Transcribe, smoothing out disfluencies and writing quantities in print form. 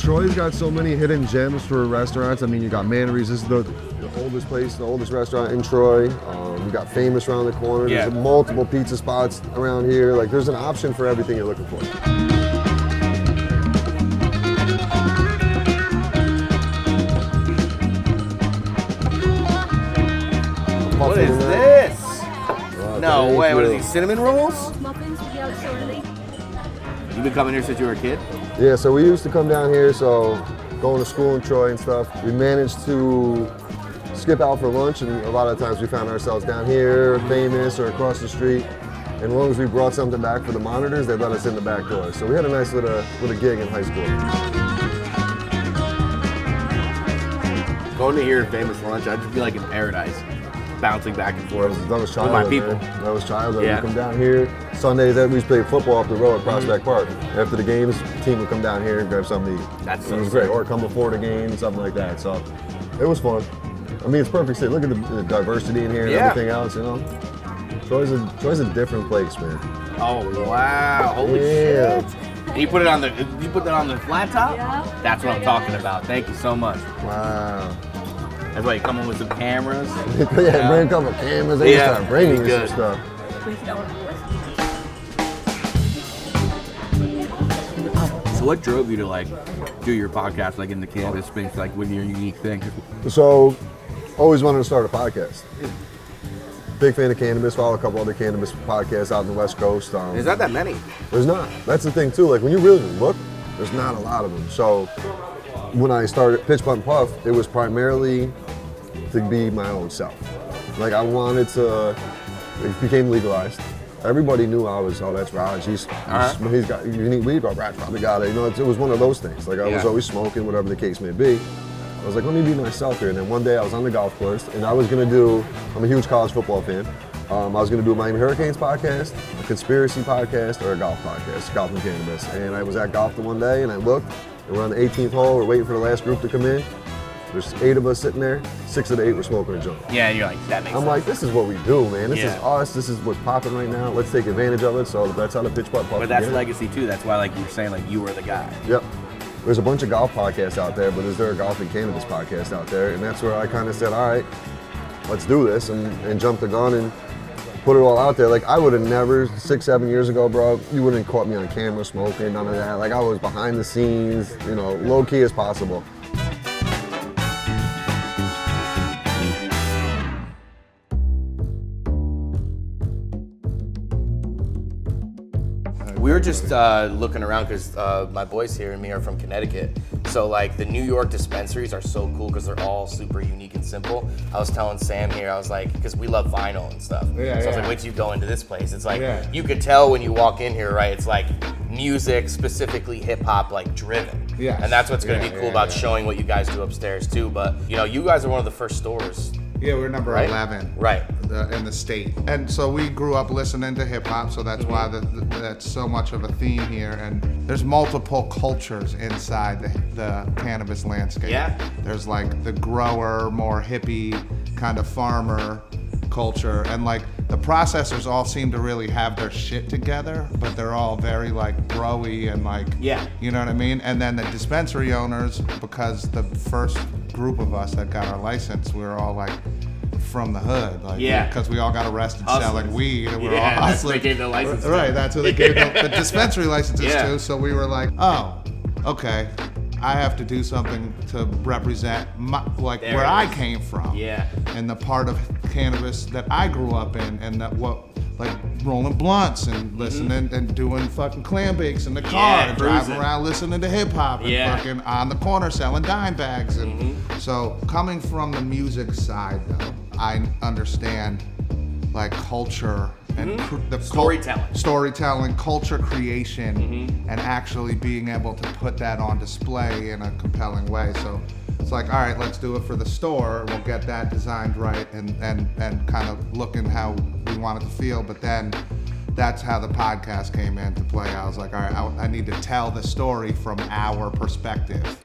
Troy's got so many hidden gems for restaurants. I mean, you got Manory's. This is the oldest place, the oldest restaurant in Troy. We got Famous around the corner. Yeah. There's multiple pizza spots around here. Like, there's an option for everything you're looking for. What is this? No way. What are these, cinnamon rolls? Muffins with yellow swirly. You've been coming here since you were a kid? Yeah, so we used to come down here, so going to school in Troy and stuff. We managed to skip out for lunch, and a lot of times we found ourselves down here, Famous, or across the street. And as long as we brought something back for the monitors, they let us in the back door. So we had a nice little gig in high school. Going to here, Famous lunch, I'd just be like in paradise, bouncing back and forth That was with childhood, my people. man. That was childhood. Yeah. We'd come down here. Sundays, we used to play football up the road at Prospect Park. After the games, the team would come down here and grab something to eat. That's It so was great. sick. Or come before the game, something like that. So it was fun. I mean, it's perfect city. Look at the diversity in here and Yeah. everything else, you know? Troy's a different place, man. Oh wow! Holy Yeah. shit! And you put it on the flat top? Yeah. That's what I'm talking about. Thank you so much. Wow. That's why you come in with some cameras. Yeah, bring a couple cameras. They Yeah. start bringing you Good. some stuff. Please don't. So what drove you to like do your podcast like in the cannabis space, like with your unique thing? So, always wanted to start a podcast. Big fan of cannabis. Follow a couple other cannabis podcasts out in the West Coast. There's not that many. There's not. That's the thing too. Like when you really look, there's not a lot of them. So when I started Pitch Putt and Puff, it was primarily to be my own self. Like I wanted to. It became legalized. Everybody knew I was. Oh, that's Raj. He's got unique weed. Oh, Raj probably got it. You know, it was one of those things. Like I was always smoking, whatever the case may be. I was like, let me be myself here. And then one day I was on the golf course and I was gonna do, I'm a huge college football fan. I was gonna do a Miami Hurricanes podcast, a conspiracy podcast, or a golf podcast, Golf and Cannabis. And I was at golf the one day and I looked, and we're on the 18th hole, we're waiting for the last group to come in. There's 8 of us sitting there, 6 of the 8 were smoking a joint. Yeah, you're like, that makes I'm sense. like, this is what we do, man. This is Yeah. us, this is what's popping right now. Let's take advantage of it. So that's how the Pitch Putt Puff But that's began. legacy too. That's why like you were saying like you were the guy. Yep. There's a bunch of golf podcasts out there, but is there a golf and cannabis podcast out there? And that's where I kind of said, all right, let's do this, and jump the gun and put it all out there. Like I would have never, 6-7 years ago, bro, you wouldn't have caught me on camera smoking, none of that. Like I was behind the scenes, you know, low key as possible. We were just looking around because my boys here and me are from Connecticut. So like the New York dispensaries are so cool because they're all super unique and simple. I was telling Sam here, I was like, because we love vinyl and stuff. So I was like, wait till you go into this place. It's like, you could tell when you walk in here, right? It's like music, specifically hip hop, like driven. Yes. And that's what's gonna be cool about showing what you guys do upstairs too. But you know, you guys are one of the first stores. Yeah, we're number Right? 11 Right. in the state. And so we grew up listening to hip hop, so that's why that's so much of a theme here. And there's multiple cultures inside the cannabis landscape. Yeah. There's like the grower, more hippie kind of farmer culture, and like the processors all seem to really have their shit together, but they're all very like growy and like, you know what I mean? And then the dispensary owners, because the first group of us that got our license, we were all like from the hood, like, because we all got arrested selling weed, and we were all that's hustlers. what they gave the license Right, to. that's who they gave the dispensary licenses to. So we were like, oh, okay, I have to do something to represent where I came from, and the part of cannabis that I grew up in, and that like rolling blunts and listening and doing fucking clam bakes in the car and driving around listening to hip hop and fucking on the corner selling dime bags. And so coming from the music side though, I understand like culture and the storytelling, culture creation, and actually being able to put that on display in a compelling way. So it's like, all right, let's do it for the store. We'll get that designed right and kind of looking how we want it to feel. But then that's how the podcast came into play. I was like, all right, I need to tell the story from our perspective.